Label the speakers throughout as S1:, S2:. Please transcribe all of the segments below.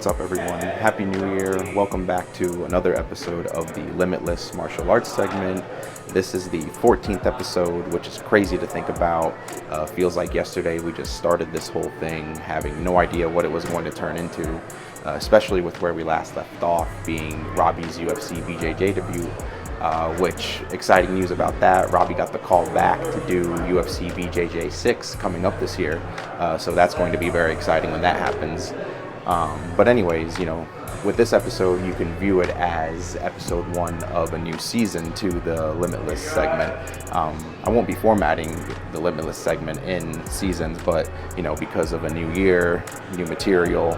S1: What's up, everyone? Happy New Year. Welcome back to another episode of the Limitless Martial Arts Segment. This is the 14th episode, which is crazy to think about. Feels like yesterday we just started this whole thing, having no idea what it was going to turn into, especially with where we last left off, being Robby's UFC BJJ debut. Which, exciting news about that, Robby got the call back to do UFC BJJ 6 coming up this year, so that's going to be very exciting when that happens. But anyways, you know, with this episode, you can view it as episode 1 of a new season to the Limitless segment. I won't be formatting the Limitless segment in seasons, but, you know, because of a new year, new material,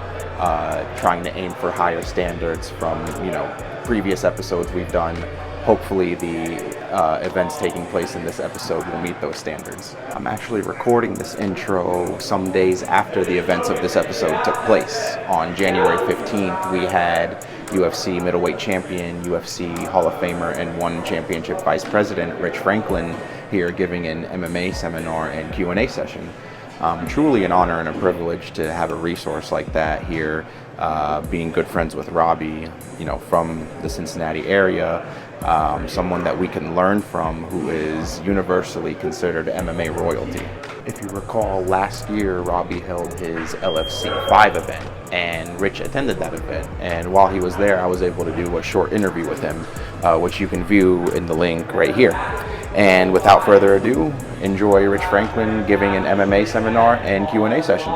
S1: trying to aim for higher standards from, you know, previous episodes we've done. Hopefully the events taking place in this episode will meet those standards. I'm actually recording this intro some days after the events of this episode took place. On January 15th, we had UFC Middleweight Champion, UFC Hall of Famer, and one championship vice president, Rich Franklin, here giving an MMA seminar and Q&A session. Truly an honor and a privilege to have a resource like that here, being good friends with Robby, you know, from the Cincinnati area. Someone that we can learn from who is universally considered MMA royalty. If you recall, last year Robby held his LFC 5 event, and Rich attended that event, and while he was there I was able to do a short interview with him, which you can view in the link right here. And without further ado, enjoy Rich Franklin giving an MMA seminar and Q&A session.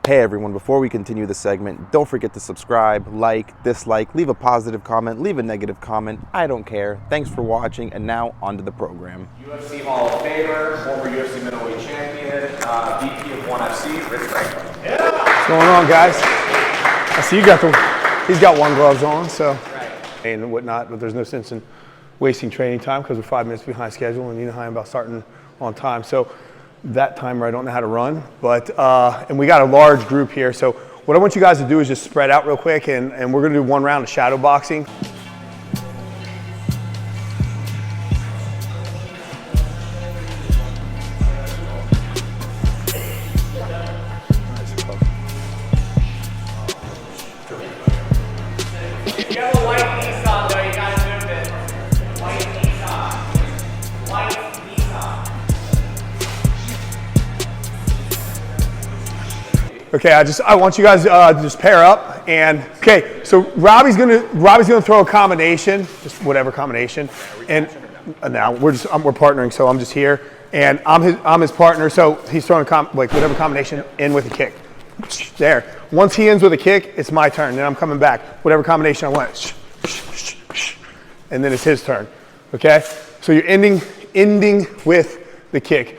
S1: Hey everyone, before we continue the segment, don't forget to subscribe, like, dislike, leave a positive comment, leave a negative comment. I don't care. Thanks for watching, and now on to the program.
S2: UFC Hall of Famer, former UFC Middleweight Champion, VP of 1FC, Rich Franklin.
S3: Yeah. What's going on, guys? I see he's got one gloves on, so. Right. And whatnot, but there's no sense in wasting training time because we're 5 minutes behind schedule, and you know how I'm about starting on time. So that timer I don't know how to run, but and we got a large group here, so what I want you guys to do is just spread out real quick, and we're going to do one round of shadow boxing. Okay, I want you guys to just pair up, and okay, so Robby's gonna throw a combination, just whatever combination, and now we're partnering, so I'm just here, and I'm his partner, so he's throwing whatever combination in with a kick. There. Once he ends with a kick, it's my turn, then I'm coming back. Whatever combination I want, and then it's his turn. Okay, so you're ending with the kick.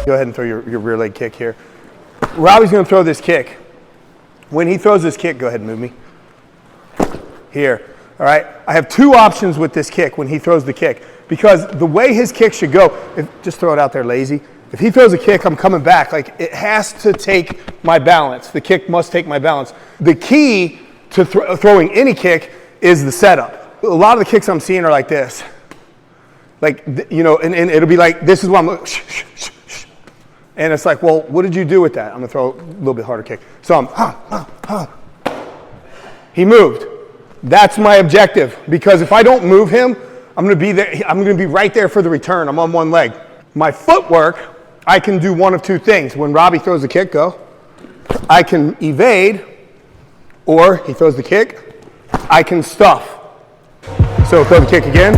S3: Go ahead and throw your rear leg kick here. Robby's going to throw this kick. When he throws this kick, go ahead and move me. Here. All right? I have two options with this kick when he throws the kick. Because the way his kick should go, just throw it out there lazy. If he throws a kick, I'm coming back. Like, it has to take my balance. The kick must take my balance. The key to throwing any kick is the setup. A lot of the kicks I'm seeing are like this. Like, you know, and it'll be like, this is what I'm like, and it's like, well, what did you do with that? I'm gonna throw a little bit harder kick. So he moved. That's my objective, because if I don't move him, I'm gonna be there. I'm gonna be right there for the return. I'm on one leg. My footwork, I can do one of two things. When Robby throws the kick, I can evade, or he throws the kick, I can stuff. So throw the kick again.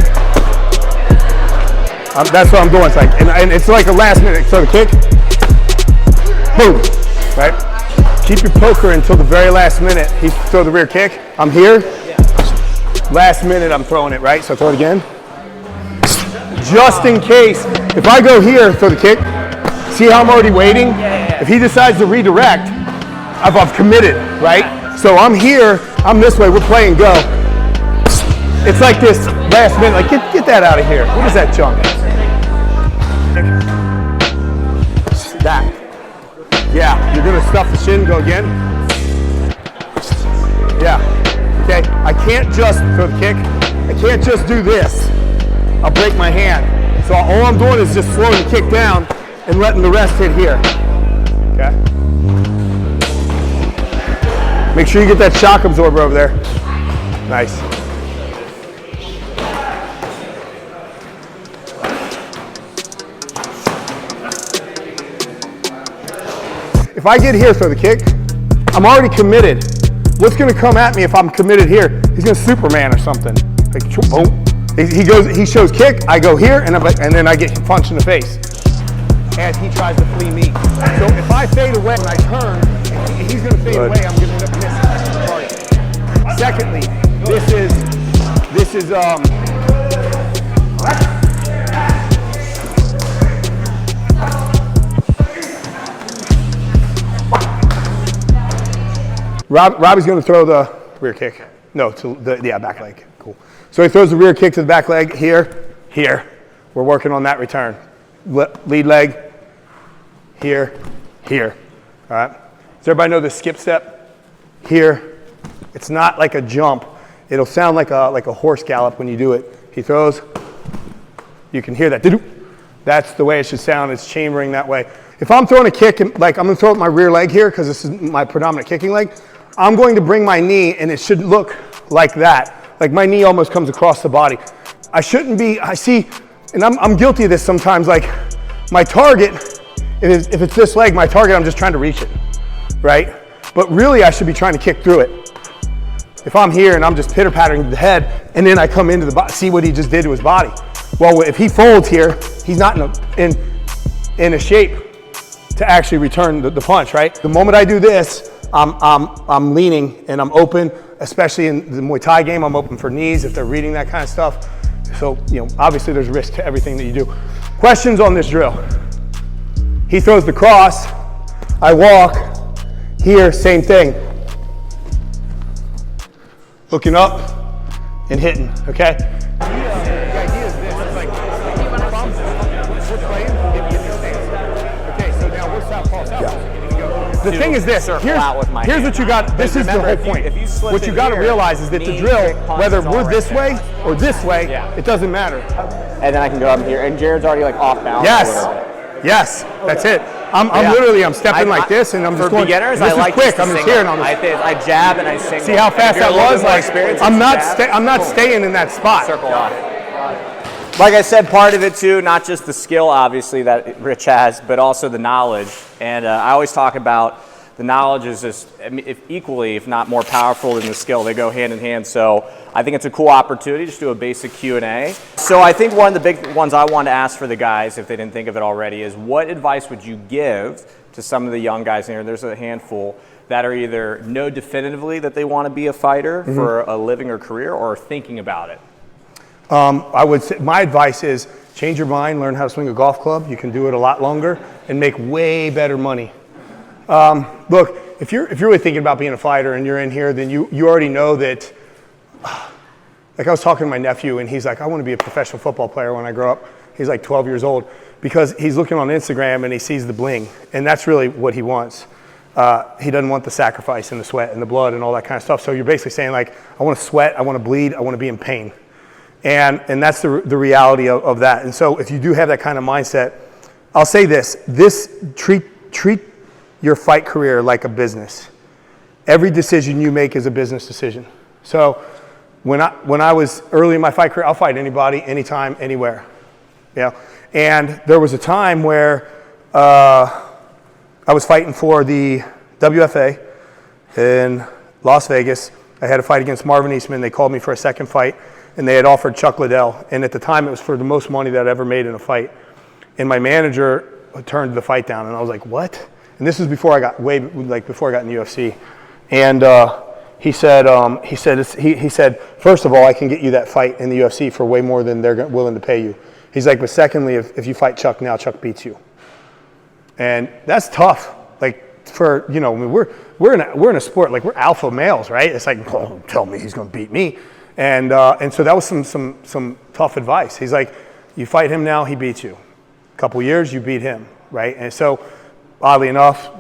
S3: That's what I'm doing. It's like, and it's like a last minute. Throw the kick. Boom, right? Keep your poker until the very last minute. He throw the rear kick. I'm here. Last minute, I'm throwing it, right? So throw it again. Just in case, if I go here, throw the kick. See how I'm already waiting? If he decides to redirect, I've committed, right? So I'm here, I'm this way, we're playing go. It's like this last minute, like get that out of here. What is that junk? That. Yeah, you're gonna stuff the shin, go again. Yeah, okay. I can't just throw the kick. I can't just do this. I'll break my hand. So all I'm doing is just slowing the kick down and letting the rest hit here. Okay. Make sure you get that shock absorber over there. Nice. If I get here, throw the kick, I'm already committed. What's gonna come at me if I'm committed here? He's gonna Superman or something. Like, boom. He shows kick, I go here, and then I get punched in the face. As he tries to flee me. So if I fade away when I turn, he's gonna fade away, I'm gonna end up missing the target. Secondly, this is Robby's going to throw the rear kick. No, to the back leg. Cool. So he throws the rear kick to the back leg here, here. We're working on that return. Lead leg, here, here. All right. Does everybody know the skip step? Here. It's not like a jump. It'll sound like a horse gallop when you do it. He throws. You can hear that. That's the way it should sound. It's chambering that way. If I'm throwing a kick, like I'm going to throw it with my rear leg here because this is my predominant kicking leg, I'm going to bring my knee and it should look like that. Like my knee almost comes across the body. I shouldn't be, I see, and I'm guilty of this sometimes, like my target, if it's this leg, my target, I'm just trying to reach it, right? But really I should be trying to kick through it. If I'm here and I'm just pitter-pattering the head and then I come into the body, see what he just did to his body. Well, if he folds here, he's not in a shape to actually return the punch, right? The moment I do this, I'm leaning and I'm open, especially in the Muay Thai game, I'm open for knees if they're reading that kind of stuff. So, obviously there's risk to everything that you do. Questions on this drill? He throws the cross, I walk, here, same thing. Looking up and hitting, okay? The idea is this, it's like, we're playing, okay, so now we're southpaw, The thing is this, here's what you got, this is the whole point. What you got to realize is that the drill, whether we're this way or this way, it doesn't matter.
S4: And then I can go up here, and Jared's already like off balance.
S3: Yes, that's it. I'm stepping like this, and I'm just going.
S4: Beginners,
S3: this
S4: I like
S3: is quick. I'm just here, and
S4: I jab and I single.
S3: See how fast that was? Like, I'm not staying in that spot.
S4: Circle off. Like I said, part of it too, not just the skill, obviously, that Rich has, but also the knowledge. And I always talk about the knowledge is just equally, if not more powerful than the skill. They go hand in hand. So I think it's a cool opportunity just to do a basic Q&A. So I think one of the big ones I wanted to ask for the guys, if they didn't think of it already, is what advice would you give to some of the young guys in here? There's a handful that are either know definitively that they want to be a fighter for a living or career, or thinking about it.
S3: I would say my advice is change your mind, learn how to swing a golf club. You can do it a lot longer and make way better money. Look, if you're really thinking about being a fighter and you're in here, then you already know that. Like I was talking to my nephew and he's like, I want to be a professional football player when I grow up. He's like 12 years old because he's looking on Instagram and he sees the bling, and that's really what he wants. He doesn't want the sacrifice and the sweat and the blood and all that kind of stuff. So you're basically saying like, I want to sweat, I want to bleed, I want to be in pain. And that's the reality of that. And so if you do have that kind of mindset, I'll say this, treat your fight career like a business. Every decision you make is a business decision. So when I was early in my fight career, I'll fight anybody, anytime, anywhere. And there was a time where I was fighting for the WFA in Las Vegas. I had a fight against Marvin Eastman. They called me for a second fight, and they had offered Chuck Liddell. And at the time, it was for the most money that I'd ever made in a fight. And my manager turned the fight down, and I was like, what? And this is before I got before I got in the UFC. And he said, first of all, I can get you that fight in the UFC for way more than they're willing to pay you. He's like, but secondly, if you fight Chuck now, Chuck beats you. And that's tough. Like, for, you know, I mean, we're in a sport, like we're alpha males, right? It's like, oh, tell me he's going to beat me. And so that was some tough advice. He's like, you fight him now, he beats you. A couple years, you beat him, right? And so, oddly enough,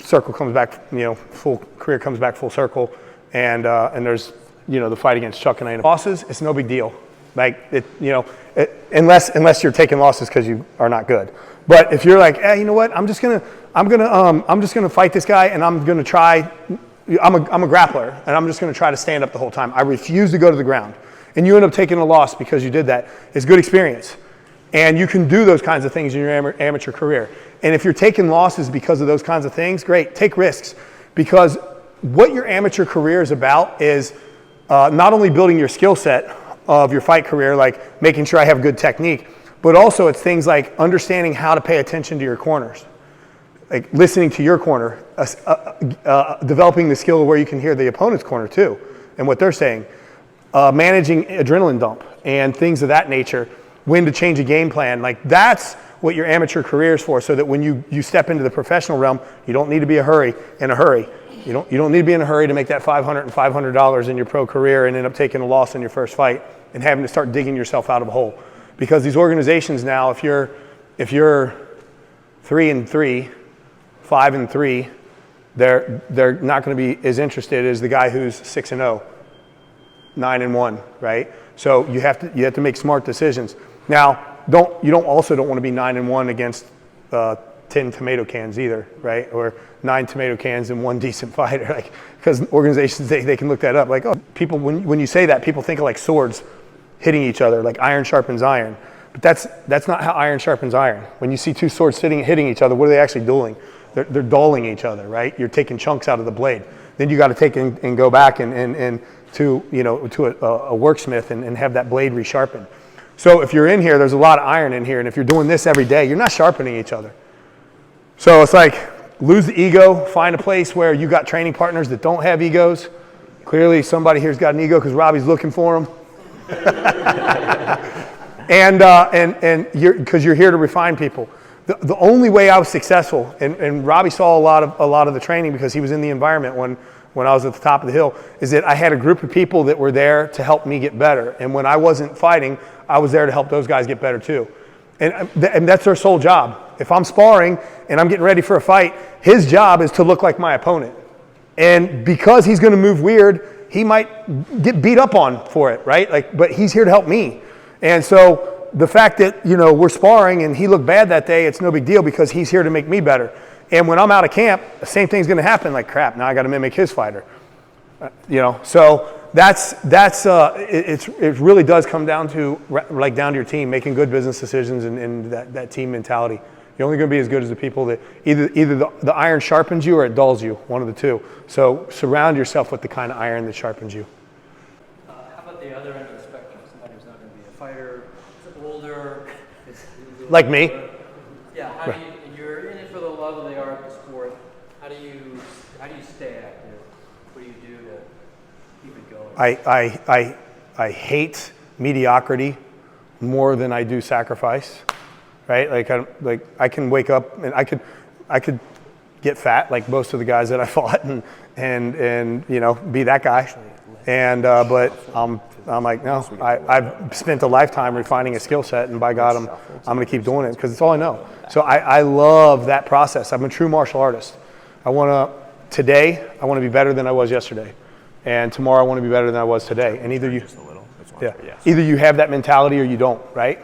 S3: circle comes back, you know, full career comes back full circle. And there's, you know, the fight against Chuck and I. Losses, it's no big deal. Like, unless you're taking losses because you are not good. But if you're like, hey, you know what, I'm just gonna fight this guy, and I'm gonna try. I'm a grappler, and I'm just gonna try to stand up the whole time. I refuse to go to the ground, and you end up taking a loss because you did that. It's good experience, and you can do those kinds of things in your amateur career. And if you're taking losses because of those kinds of things, great, take risks, because what your amateur career is about is not only building your skill set of your fight career, like making sure I have good technique, but also it's things like understanding how to pay attention to your corners, like listening to your corner, developing the skill where you can hear the opponent's corner too, and what they're saying, managing adrenaline dump and things of that nature, when to change a game plan. Like that's what your amateur career is for, so that when you step into the professional realm, you don't need to be in a hurry. You don't need to be in a hurry to make that $500 and $500 in your pro career and end up taking a loss in your first fight and having to start digging yourself out of a hole. Because these organizations now, if you're 3-3, 5-3, they're not going to be as interested as the guy who's 6-0, 9-1, right? So you have to make smart decisions. Now, you also don't want to be 9-1 against 10 tomato cans either, right? Or 9 tomato cans and 1 decent fighter, like, because organizations, they can look that up. Like, oh, people, when you say that, people think of like swords hitting each other, like iron sharpens iron. But that's not how iron sharpens iron. When you see 2 swords hitting each other, what are they actually doing? They're dulling each other, right? You're taking chunks out of the blade. Then you got to take and go back and to, you know, to a worksmith and have that blade resharpened. So if you're in here, there's a lot of iron in here, and if you're doing this every day, you're not sharpening each other. So it's like, lose the ego, find a place where you got training partners that don't have egos. Clearly somebody here's got an ego because Robby's looking for them. and because you're here to refine people. The only way I was successful, and Robby saw a lot of the training because he was in the environment when I was at the top of the hill, is that I had a group of people that were there to help me get better. And when I wasn't fighting, I was there to help those guys get better too. And that's their sole job. If I'm sparring and I'm getting ready for a fight, his job is to look like my opponent. And because he's going to move weird, he might get beat up on for it, right? Like, but he's here to help me. And so the fact that, you know, we're sparring and he looked bad that day, it's no big deal because he's here to make me better. And when I'm out of camp, the same thing's going to happen. Like, crap, now I got to mimic his fighter. You know, so it really does come down to your team, making good business decisions and that team mentality. You're only going to be as good as the people that either the iron sharpens you or it dulls you, one of the two. So surround yourself with the kind of iron that sharpens you.
S5: How about the other end of the spectrum? Somebody who's not going to be a fighter, is older,
S3: like me?
S5: Yeah. How do you? And you're in it for the love of the art, the sport. How do you stay active? What do you do to keep it going?
S3: I hate mediocrity more than I do sacrifice. Right? I can wake up and I could get fat like most of the guys that I fought and you know, be that guy. And but I'm like, no, I've spent a lifetime refining a skill set, and by God, I'm going to keep doing it because it's all I know. So I love that process. I'm a true martial artist. Today I want to be better than I was yesterday, and tomorrow I want to be better than I was today. And either you have that mentality or you don't, right?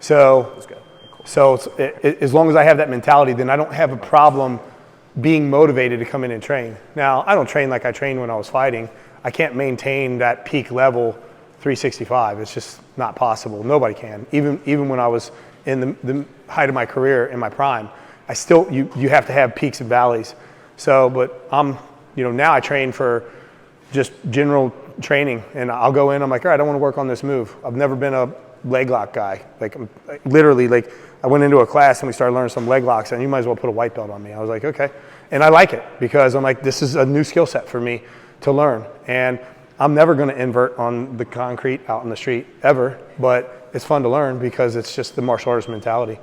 S3: So as long as I have that mentality, then I don't have a problem being motivated to come in and train. Now, I don't train like I trained when I was fighting. I can't maintain that peak level 365. It's just not possible. Nobody can. Even when I was in the height of my career, in my prime, I still, you have to have peaks and valleys. So, but now I train for just general training, and I'll go in, I'm like, all right, I want to work on this move. I've never been a leg lock guy. Like literally, like I went into a class and we started learning some leg locks, and you might as well put a white belt on me. I was like, okay. And I like it because I'm like, this is a new skill set for me to learn. And I'm never going to invert on the concrete out in the street ever, but it's fun to learn because it's just the martial artist mentality.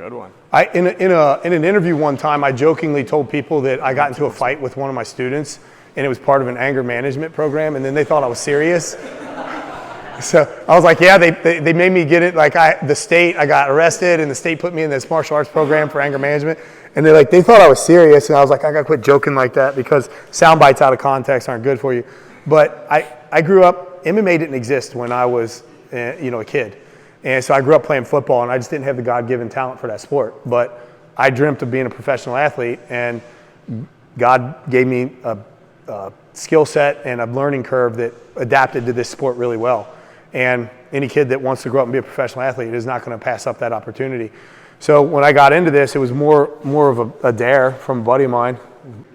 S4: Good one.
S3: In an interview one time, I jokingly told people that I got into a fight with one of my students, and it was part of an anger management program, and then they thought I was serious. So I was like, yeah, they made me get it. Like the state, I got arrested, and the state put me in this martial arts program for anger management. And they thought I was serious, and I was like, I gotta quit joking like that because sound bites out of context aren't good for you. But I grew up, MMA didn't exist when I was, a kid. And so I grew up playing football, and I just didn't have the God-given talent for that sport. But I dreamt of being a professional athlete, and God gave me a skill set and a learning curve that adapted to this sport really well. And any kid that wants to grow up and be a professional athlete is not going to pass up that opportunity. So when I got into this, it was more of a dare from a buddy of mine.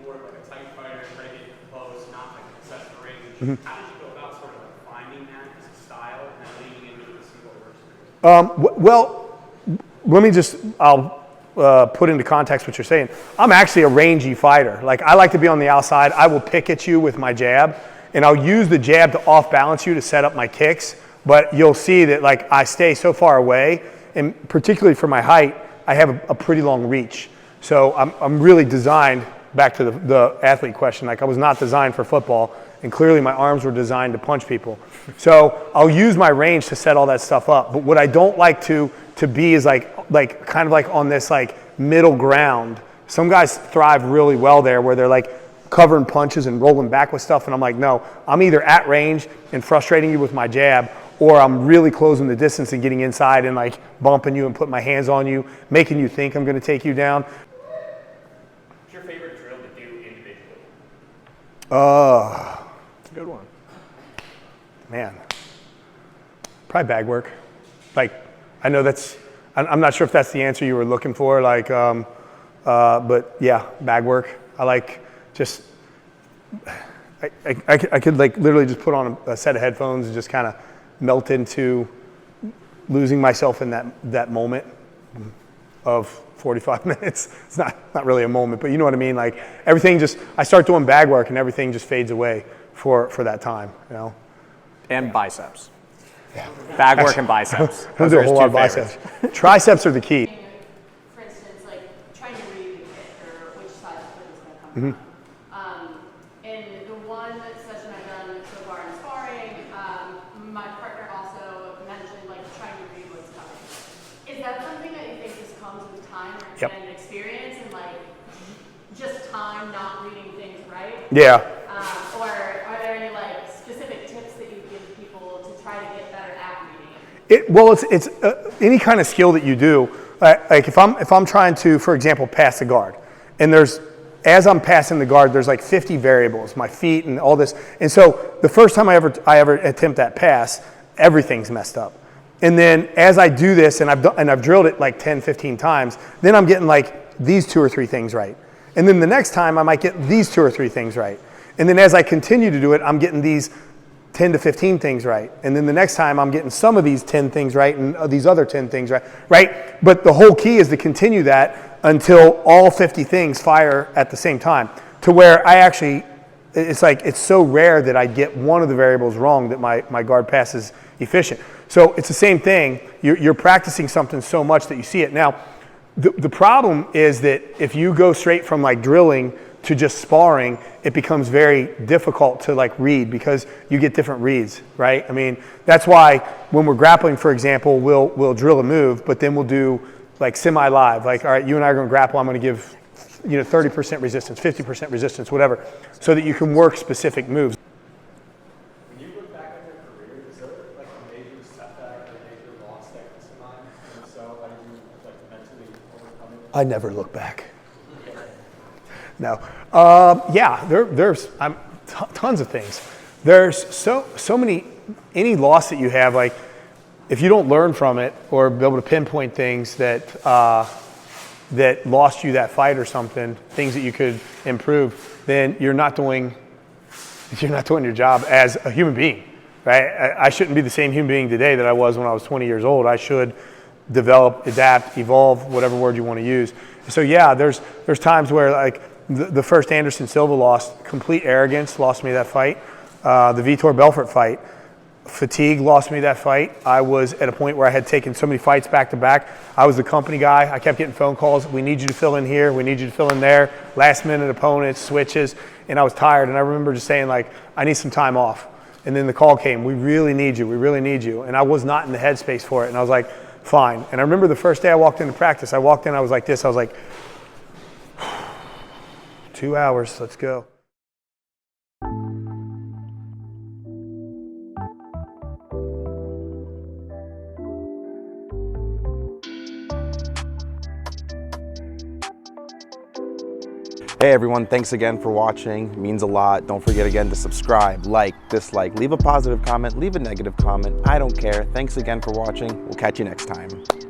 S6: More of like a tight fighter, trying to get close, not like assess the range. How did you go about sort of like finding that as a style and then leaning into it to see what works?
S3: Well, let me I'll put into context what you're saying. I'm actually a rangy fighter. Like, I like to be on the outside. I will pick at you with my jab, and I'll use the jab to off balance you to set up my kicks. But you'll see that like I stay so far away, and particularly for my height, I have a pretty long reach. So I'm really designed, back to the athlete question, like I was not designed for football, and clearly my arms were designed to punch people. So I'll use my range to set all that stuff up. But what I don't like to be is like kind of like on this like middle ground. Some guys thrive really well there where they're like covering punches and rolling back with stuff, and I'm like, no, I'm either at range and frustrating you with my jab, or I'm really closing the distance and getting inside and like bumping you and putting my hands on you, making you think I'm going to take you down.
S6: What's your favorite drill to do individually?
S4: That's a good one.
S3: Man, probably bag work. Like, I know I'm not sure if that's the answer you were looking for, like, but yeah, bag work. I like just, I could like literally just put on a set of headphones and just kind of melt into losing myself in that moment of 45 minutes. It's not really a moment, but you know what I mean? Like everything I start doing bag work and everything just fades away for that time, you know?
S4: And biceps. Yeah. Bag work and biceps.
S3: Those are a whole lot of biceps. Triceps are the key.
S7: For instance, like trying to read the kick or which side the foot is going to come from. In the one session I've done so far in sparring, my partner also mentioned like trying to read what's coming. Is that something that you think just comes with time and experience and like just time not reading things right?
S3: Yeah.
S7: Or are there any like specific tips that you give people to try to get better at reading?
S3: Well, it's any kind of skill that you do. Like if I'm trying to, for example, pass a guard, and as I'm passing the guard, there's like 50 variables, my feet and all this. And so the first time I ever attempt that pass, everything's messed up. And then as I do this, and I've drilled it like 10, 15 times, then I'm getting like these 2 or 3 things right. And then the next time I might get these 2 or 3 things right. And then as I continue to do it, I'm getting these 10 to 15 things right. And then the next time I'm getting some of these 10 things right and these other 10 things right? But the whole key is to continue that until all 50 things fire at the same time, to where it's so rare that I get one of the variables wrong that my guard pass is efficient. So it's the same thing. You're practicing something so much that you see it. Now, the problem is that if you go straight from like drilling to just sparring, it becomes very difficult to like read because you get different reads, right? I mean, that's why when we're grappling, for example, we'll drill a move, but then we'll do like semi-live, like, all right, you and I are going to grapple, I'm going to give 30% resistance, 50% resistance, whatever, so that you can work specific moves.
S6: When you look back at your career, is there like a major setback or a major loss that comes to mind? And so how do you like mentally overcome it?
S3: I never look back. No. Yeah, there's tons of things. There's so many, any loss that you have, like if you don't learn from it or be able to pinpoint things that lost you that fight or something, things that you could improve, then you're not doing your job as a human being, right? I shouldn't be the same human being today that I was when I was 20 years old. I should develop, adapt, evolve, whatever word you want to use. So yeah, there's times where like the first Anderson Silva loss, complete arrogance, lost me that fight. The Vitor Belfort fight, Fatigue lost me that fight. I was at a point where I had taken so many fights back to back. I was the company guy. I kept getting phone calls. We need you to fill in here. We need you to fill in there. Last minute opponents, switches. And I was tired. And I remember just saying, like, I need some time off. And then the call came. We really need you. We really need you. And I was not in the headspace for it. And I was like, fine. And I remember the first day I walked into practice, I walked in, I was like this. I was like, 2 hours. Let's go.
S1: Hey everyone, thanks again for watching. It means a lot. Don't forget again to subscribe, like, dislike, leave a positive comment, leave a negative comment. I don't care. Thanks again for watching. We'll catch you next time.